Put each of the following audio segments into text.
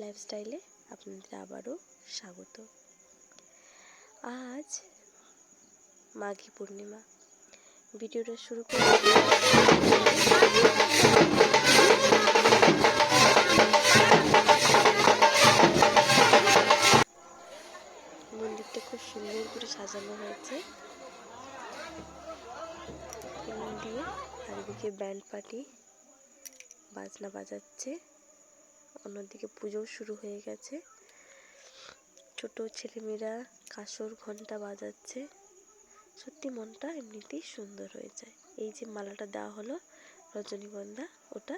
লাইফস্টাইলে আপনাদের আবারও স্বাগত। আজ মাঘী পূর্ণিমা। ভিডিওটা শুরু করে মন্দিরটা খুব সুন্দর করে সাজানো হয়েছে ফুল দিয়ে, আর এদিকে ব্যান্ড পার্টি বাজনা বাজাচ্ছে, অন্যদিকে পুজোও শুরু হয়ে গেছে। ছোট ছেলেমেয়েরা কাঁসর ঘন্টা বাজাচ্ছে। সত্যি মনটা এমনিতেই সুন্দর হয়ে যায়। এই যে মালাটা দেওয়া হলো রজনীগন্ধা, ওটা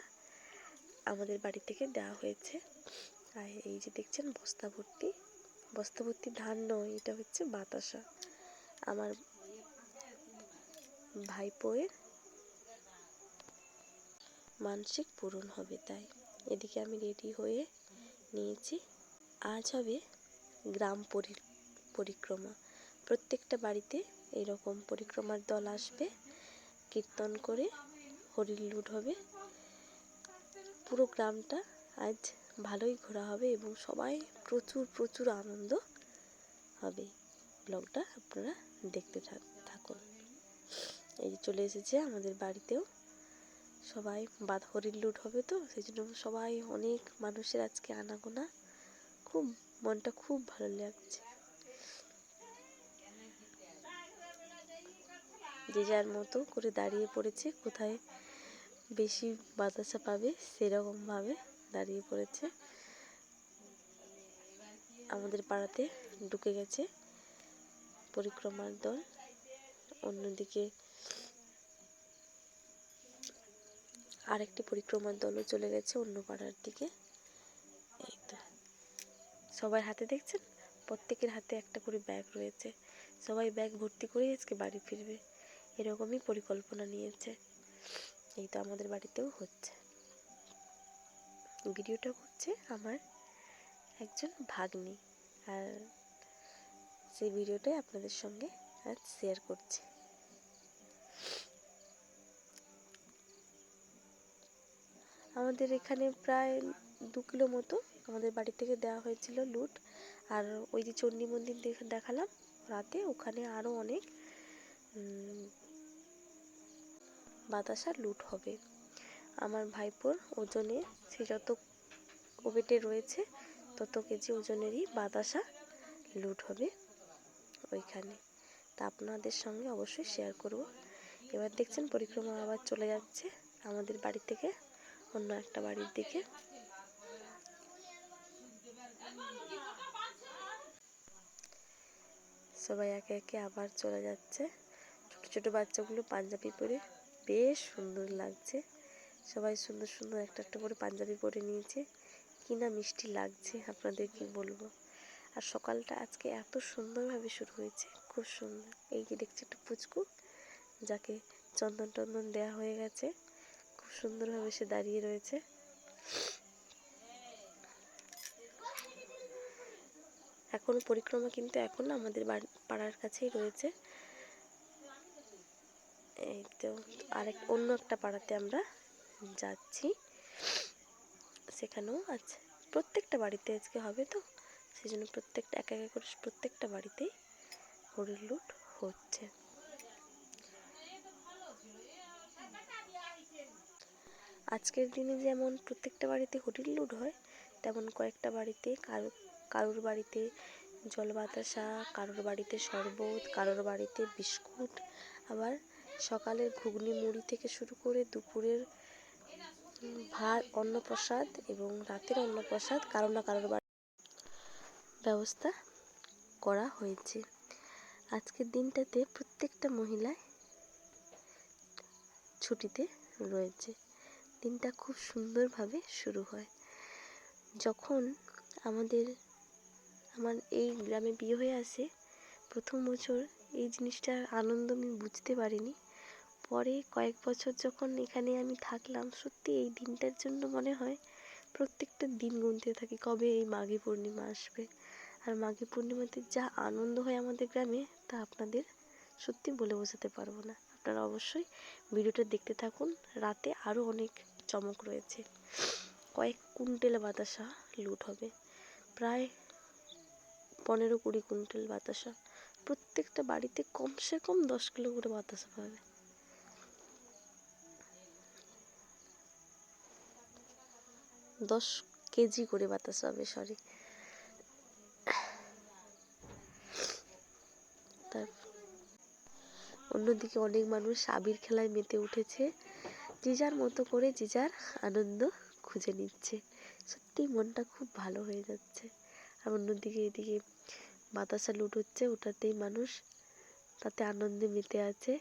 আমাদের বাড়ি থেকে দেওয়া হয়েছে। আর এই যে দেখছেন বস্তা ভর্তি ধান নয়, এটা হচ্ছে বাতাসা। আমার ভাইপোয়ের মানসিক পূরণ হবে, তাই এদিকে আমি রেডি হয়ে নিয়েছি। আজ হবে গ্রাম পরিক্রমা। প্রত্যেকটা বাড়িতে এরকম পরিক্রমার দল আসবে, কীর্তন করে হরির লুট হবে। পুরো গ্রামটা আজ ভালোই ঘোরা হবে এবং সবাই প্রচুর আনন্দ হবে। ব্লগটা আপনারা দেখতে থাকুন। এই চলে এসেছে আমাদের বাড়িতেও সবাই, হরির লুট হবে তো সেই জন্য সবাই, অনেক মানুষের আজকে আনাগোনা, মনটা খুব ভালো লাগছে। যে যার মতো করে দাঁড়িয়ে পড়েছে, কোথায় বেশি বাতাসা পাবে সেরকম ভাবে দাঁড়িয়ে পড়েছে। আমাদের পাড়াতে ঢুকে গেছে পরিক্রমার দল, অন্যদিকে আরেকটি পরিক্রমার দলও চলে গেছে অন্য পাড়ার দিকে। এই তো সবার হাতে দেখছেন, প্রত্যেকের হাতে একটা করে ব্যাগ রয়েছে। সবাই ব্যাগ ভর্তি করে আজকে বাড়ি ফিরবে, এরকমই পরিকল্পনা নিয়েছে। এই তো আমাদের বাড়িতেও হচ্ছে। ভিডিওটা করছে আমার একজন ভাগ্নি, আর সেই ভিডিওটাই আপনাদের সঙ্গে আজ শেয়ার করছি। আমাদের এখানে প্রায় 2 কিলো মতো আমাদের বাড়ি থেকে দেওয়া হয়েছিল লুট। আর ওই যে চণ্ডী মন্দির দেখালাম রাতে, ওখানে আরও অনেক বাতাসা লুট হবে। আমার ভাইপোর ওজনে, সে যত ওয়েটে রয়েছে তত কেজি ওজনেরই বাতাসা লুট হবে ওইখানে। তা আপনাদের সঙ্গে অবশ্যই শেয়ার করব। এবার দেখছেন পরিক্রমা আবার চলে যাচ্ছে আমাদের বাড়ি থেকে অন্য একটা বাড়ির দিকে। সবাই একে একে আবার চলে যাচ্ছে। ছোট বাচ্চাগুলো পাঞ্জাবি পরে বেশ সুন্দর লাগছে। সবাই সুন্দর একটা করে পাঞ্জাবি পরে নিয়েছে, কি না মিষ্টি লাগছে আপনাদের কি বলবো। আর সকালটা আজকে এত সুন্দরভাবে শুরু হয়েছে, খুব সুন্দর। এই যে দেখছি একটু পুচকু, যাকে চন্দন দেওয়া হয়ে গেছে, খুব সুন্দরভাবে সে দাঁড়িয়ে রয়েছে। এখনো পরিক্রমা কিন্তু এখনো আমাদের পাড়ার কাছেই রয়েছে। এই তো অন্য একটা পাড়াতে আমরা যাচ্ছি, সেখানেও আছে। প্রত্যেকটা বাড়িতে আজকে হবে তো সেই জন্য প্রত্যেকটা এক এক করে প্রত্যেকটা বাড়িতেই হরির লুট হচ্ছে। আজকের দিনে যেমন প্রত্যেকটা বাড়িতে হরির লুট হয়, তেমন কয়েকটা বাড়িতে কারোর বাড়িতে জল বাতাসা, কারোর বাড়িতে শরবত, কারোর বাড়িতে বিস্কুট, আবার সকালের ঘুগনি মুড়ি থেকে শুরু করে দুপুরের ভাত অন্নপ্রসাদ এবং রাতের অন্নপ্রসাদ কারো না কারোর বাড়ি ব্যবস্থা করা হয়েছে। আজকের দিনটাতে প্রত্যেকটা মহিলা ছুটিতে রয়েছে। দিনটা খুব সুন্দরভাবে শুরু হয়। যখন আমার এই গ্রামে বিয়ে হয়ে আসে, প্রথম বছর এই জিনিসটার আনন্দ আমি বুঝতে পারিনি। পরে কয়েক বছর যখন এখানে আমি থাকলাম, সত্যি এই দিনটার জন্য মনে হয় প্রত্যেকটা দিন গুনতে থাকি কবে এই মাঘী পূর্ণিমা আসবে। আর মাঘী পূর্ণিমাতে যা আনন্দ হয় আমাদের গ্রামে, তা আপনাদের সত্যি বলে বোঝাতে পারবো না। আপনারা অবশ্যই ভিডিওটা দেখতে থাকুন, রাতে আরও অনেক চমক রয়েছে। কয়েক কুইন্টাল বাতাসা লুট হবে। প্রায় 15-20 কুইন্টাল বাতাসা। প্রত্যেকটা বাড়িতে কমসে কম 10 কিলো করে বাতাসা পাবে। 10 কেজি করে বাতাসা হবে, সরি। তার অন্যদিকে অনেক মানুষ আবির খেলায় মেতে উঠেছে, যে যার মতো করে যে যার আনন্দ খুঁজে নিচ্ছে। সত্যি মনটা খুব ভালো হয়ে যাচ্ছে। আর অন্যদিকে এদিকে বাতাসা লুট হচ্ছে, ওটাতেই মানুষ তাতে আনন্দে মেতে আছে।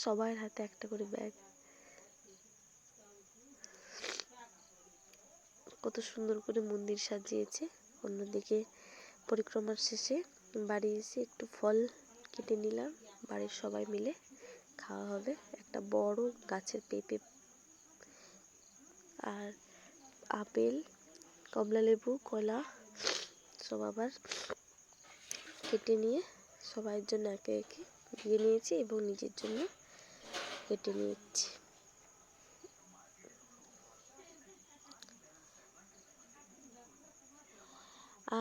সবার হাতে একটা করে ব্যাগ। কত সুন্দর করে মন্দির সাজিয়েছে। অন্যদিকে পরিক্রমার শেষে বাড়ি এসে একটু ফল কেটে নিলাম, বাড়ির সবাই মিলে খাওয়া হবে। একটা বড় গাছের পেঁপে আর আপেল, কমলালেবু, কলা সব আবার কেটে নিয়ে সবার জন্য একে একে দিয়ে নিয়েছি এবং নিজের জন্য কেটে নিয়েছি।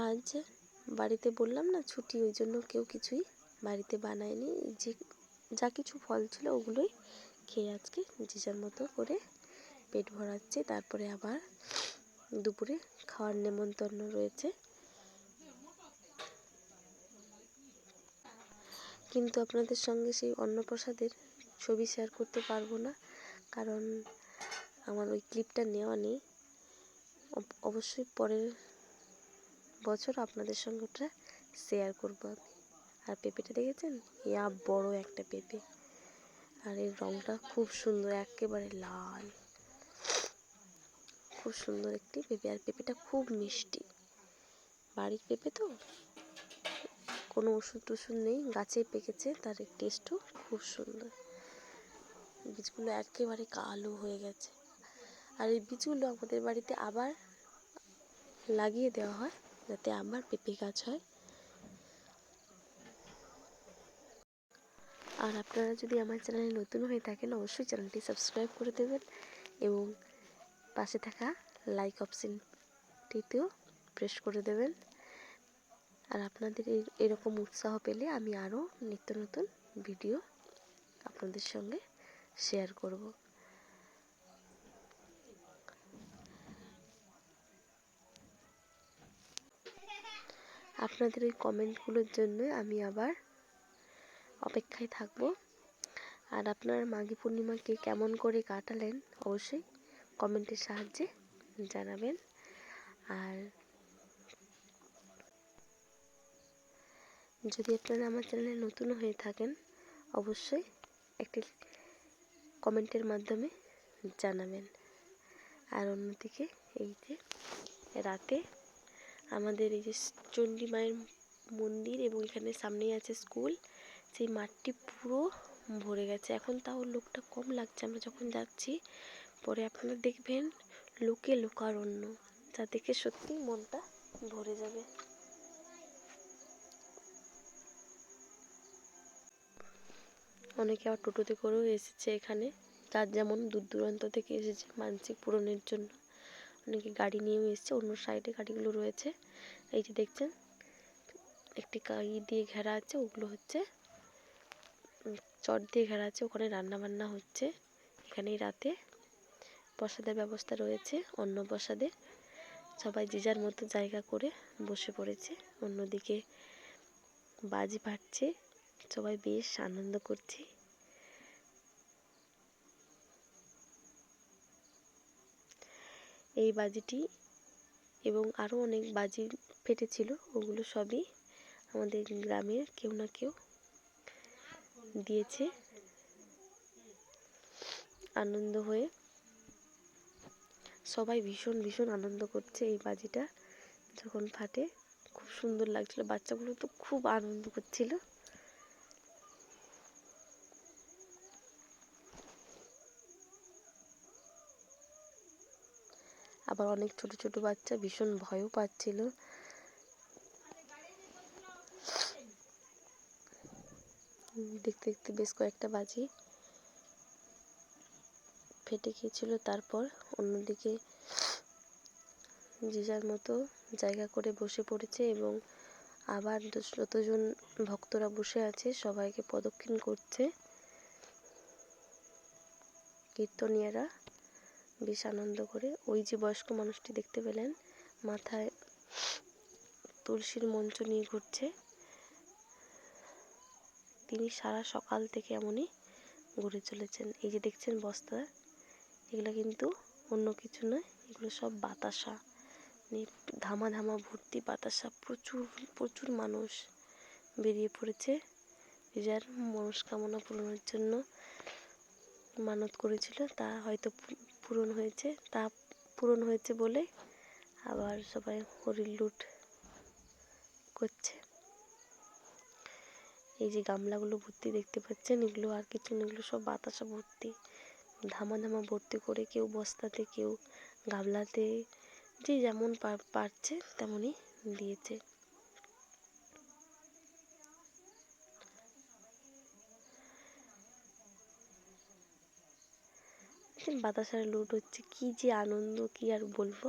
আজ বাড়িতে বললাম না ছুটি, ওই জন্য কেউ কিছুই বাড়িতে বানায়নি। যে যা কিছু ফল ছিল ওগুলোই খেয়ে আজকে যে যার মতো করে পেট ভরাচ্ছে। তারপরে আবার দুপুরে খাওয়ার নেমন্তন্ন রয়েছে। কিন্তু আপনাদের সঙ্গে সেই অন্নপ্রসাদের ছবি শেয়ার করতে পারবো না, কারণ আমার ওই ক্লিপটা নেওয়া নেই। অবশ্যই পরের বছর আপনাদের সঙ্গে ওটা শেয়ার করবো আমি। আর পেঁপেটা দেখেছেন, ইয়া বড় একটা পেঁপে, আর এর রঙটা খুব সুন্দর, একেবারে লাল। খুব সুন্দর একটি পেঁপে, আর পেঁপেটা খুব মিষ্টি। বাড়ির পেঁপে তো, কোনো ওষুধ টষুধ নেই, গাছেই পেকেছে, তার টেস্টও খুব সুন্দর। বীজগুলো একেবারে কালো হয়ে গেছে। আর এই বীজগুলো আমাদের বাড়িতে আবার লাগিয়ে দেওয়া হয়, যাতে আবার পেঁপে গাছ হয়। আর আপনারা যদি আমার চ্যানেলে নতুন হয়ে থাকেন, অবশ্যই চ্যানেলটি সাবস্ক্রাইব করে দেবেন এবং পাশে থাকা লাইক অপশনটিতেও প্রেস করে দেবেন। আর আপনাদের এরকম উৎসাহ পেলে আমি আরও নিত্য নতুন ভিডিও আপনাদের সঙ্গে শেয়ার করব। আপনাদের ওই কমেন্টগুলোর জন্য আমি আবার অপেক্ষায় থাকব। আর আপনারা মাঘী পূর্ণিমাকে কেমন করে কাটালেন অবশ্যই কমেন্টের সাহায্যে জানাবেন। আর যদি আপনারা আমার চ্যানেলে নতুন হয়ে থাকেন, অবশ্যই একটি কমেন্টের মাধ্যমে জানাবেন। আর অন্যদিকে এই যে রাতে আমাদের এই যে চণ্ডী মায়ের মন্দির এবং এখানে সামনেই আছে স্কুল, সেই মাঠটি পুরো ভরে গেছে। এখন তাও লোকটা কম লাগছে আমরা যখন যাচ্ছি, পরে আপনারা দেখবেন লোকে লোকারণ্য, যা দেখে সত্যিই মনটা ভরে যাবে। অনেকে আবার টোটোতে করেও এসেছে এখানে, যার যেমন দূর দূরান্ত থেকে এসেছে মানসিক পূরণের জন্য। অনেকে গাড়ি নিয়েও এসেছে, অন্য সাইডে গাড়িগুলো রয়েছে। এই যে দেখছেন একটি ই দিয়ে ঘেরা আছে, ওগুলো হচ্ছে চট দিয়ে ঘেরা আছে, ওখানে রান্না বান্না হচ্ছে। এখানেই রাতে প্রসাদের ব্যবস্থা রয়েছে, অন্ন প্রসাদে সবাই যে যার মতো জায়গা করে বসে পড়েছে। অন্যদিকে বাজি ফাটছে, সবাই বেশ আনন্দ করছে। এই বাজিটি এবং আরও অনেক বাজি ফেটেছিল, ওগুলো সবই আমাদের গ্রামের কেউ না কেউ দিয়েছে। আনন্দ হয়ে সবাই ভীষণ ভীষণ আনন্দ করছে। এই বাজিটা যখন ফাটে খুব সুন্দর লাগছিল, বাচ্চাগুলো তো খুব আনন্দ করছিল। আবার অনেক ছোট ছোট বাচ্চা ভীষণ ভয়ও পাচ্ছিল। দেখতে দেখতে বেশ কয়েকটা বাজি ফেটে গিয়েছিল। তারপর অন্যদিকে যে যার মতো জায়গা করে বসে পড়েছে এবং আবার যতজন ভক্তরা বসে আছে সবাইকে প্রদক্ষিণ করছে কীর্তনীয়রা বেশ আনন্দ করে। ওই যে বয়স্ক মানুষটি দেখতে পেলেন মাথায় তুলসীর মঞ্চ নিয়ে ঘুরছে, তিনি সারা সকাল থেকে এমনই ঘুরে চলেছেন। এই যে দেখছেন বস্তা, এগুলো কিন্তু অন্য কিছু নয়, এগুলো সব বাতাসা, ধামা ধামা ভর্তি বাতাসা। প্রচুর প্রচুর মানুষ বেরিয়ে পড়েছে যার মনস্কামনা পূরণের জন্য মানত করেছিল, তা হয়তো পূরণ হয়েছে। তা পূরণ হয়েছে বলে আবার সবাই হরির লুট করছে। এই যে গামলাগুলো ভর্তি দেখতে পাচ্ছেন, এগুলো আর কিছু না, এগুলো সব বাতাসা ভর্তি, ধামা ধামা ভর্তি করে, কেউ বস্তাতে, কেউ গামলাতে, যে যেমন পারছে তেমনই দিয়েছে। বাতাসার লুট হচ্ছে, কি যে আনন্দ, কি আর বলবো।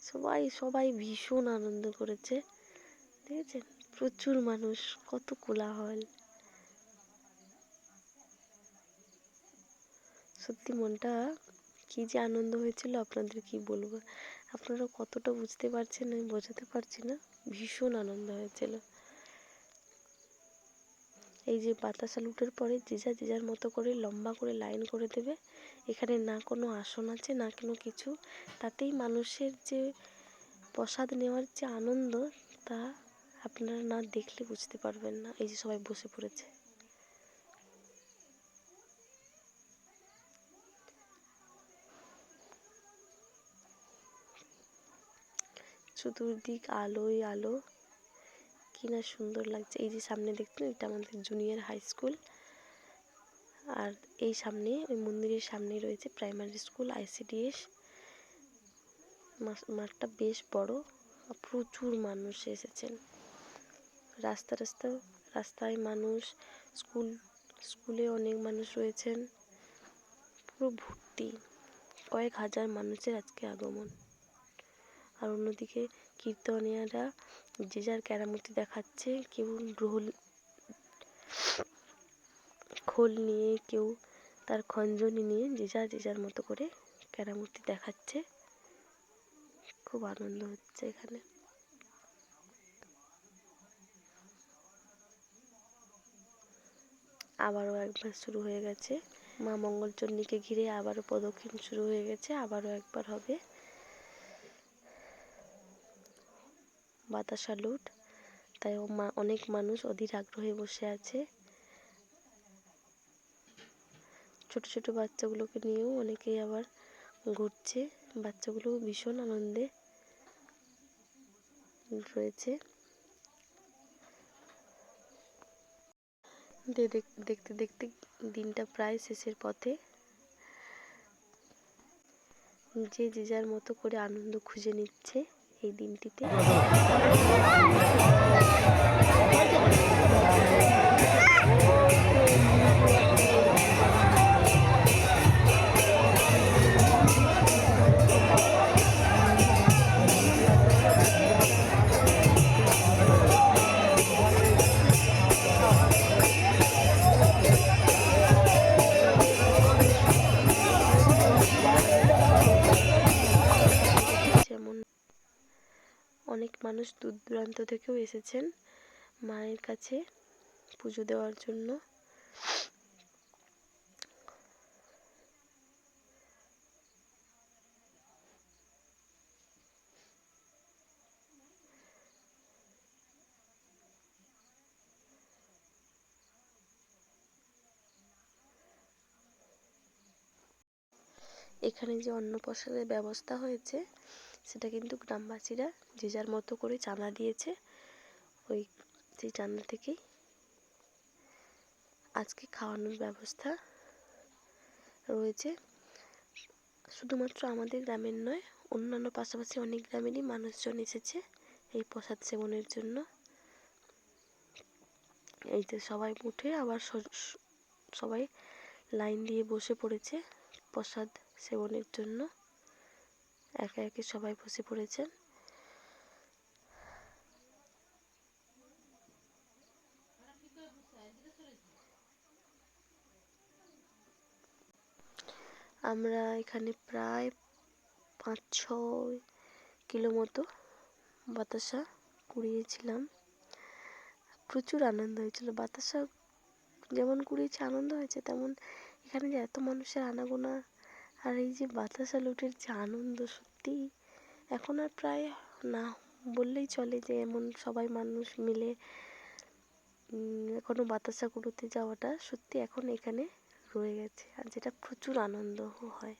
সবাই সবাই ভীষণ আনন্দ করেছে, দেখেছেন প্রচুর মানুষ, কত কোলাহল। সত্যি মনটা কি যে আনন্দ হয়েছিল আপনাদের কি বলবো, আপনারা কতটা বুঝতে পারছেন আমি বোঝাতে পারছি না, ভীষণ আনন্দ হয়েছিল। এই যে বাতাসা লুটের পরে যে যার মতো করে লম্বা করে লাইন করে দেবে, এখানে না কোনো আসন আছে না কোনো কিছু, তাতেই মানুষের যে প্রসাদ নেওয়ার যে আনন্দ তা আপনারা না দেখলে বুঝতে পারবেন না। এই যে সবাই বসে পড়েছে, চতুর্দিক আলোয় আলো, কি না সুন্দর লাগছে। এই যে সামনে দেখছেন, এটা আমাদের জুনিয়র হাই স্কুল, আর এই সামনে ওই মন্দিরের সামনে রয়েছে প্রাইমারি স্কুল ICDS। মাঠটা বেশ বড়, প্রচুর মানুষ এসেছেন, রাস্তায় মানুষ, স্কুলে অনেক মানুষ রয়েছেন, পুরো ভর্তি, কয়েক হাজার মানুষের আজকে আগমন। আর অন্যদিকে কীর্তনীয়রা যে যার কেরামতি দেখাচ্ছে, কেউ খোল নিয়ে, কেউ তার খঞ্জনি নিয়ে, যে যার মতো করে কেরামতি দেখাচ্ছে। খুব আনন্দ হচ্ছে এখানে। আবারও একবার শুরু হয়ে গেছে, মা মঙ্গলচণ্ডীকে ঘিরে আবারও প্রদক্ষিণ শুরু হয়ে গেছে, আবারও একবার হবে বাতাসা লুট। তাই অনেক মানুষ অধীর আগ্রহে বসে আছে, ছোট ছোট বাচ্চাগুলোকে নিয়েও অনেকেই আবার ঘুরছে, বাচ্চাগুলো ভীষণ আনন্দে রয়েছে। দেখতে দেখতে দিনটা প্রায় শেষের পথে, যে যার মতো করে আনন্দ খুঁজে নিচ্ছে এই দিনটিতে। যেমন অনেক মানুষ দূর দূরান্ত থেকেও এসেছেন মায়ের কাছে পুজো দেওয়ার জন্য। এখানে যে অন্নপ্রসাদের ব্যবস্থা হয়েছে সেটা কিন্তু গ্রামবাসীরা যে যার মতো করে চাঁদা দিয়েছে, ওই সেই চাঁদা থেকেই আজকে খাওয়ানোর ব্যবস্থা রয়েছে। শুধুমাত্র আমাদের গ্রামের নয়, অন্যান্য পাশাপাশি অনেক গ্রামেরই মানুষজন এসেছে এই প্রসাদ সেবনের জন্য। এই যে সবাই উঠে আবার সবাই লাইন দিয়ে বসে পড়েছে প্রসাদ সেবনের জন্য। একে একে সবাই বসে পড়েছেন। আমরা এখানে প্রায় 5-6 কিলো মতো বাতাসা কুড়িয়েছিলাম। প্রচুর আনন্দ হয়েছিল। বাতাসা যেমন কুড়িয়েছি, আনন্দ হয়েছে, তেমন এখানে যে এত মানুষের আনাগোনা আর এই যে বাতাসা লুটের যে আনন্দ, সত্যি এখন আর প্রায় না বললেই চলে যে এমন সবাই মানুষ মিলে এখনও বাতাসা কুড়োতে যাওয়াটা সত্যি এখন এখানে রয়ে গেছে, আর যেটা প্রচুর আনন্দ হয়।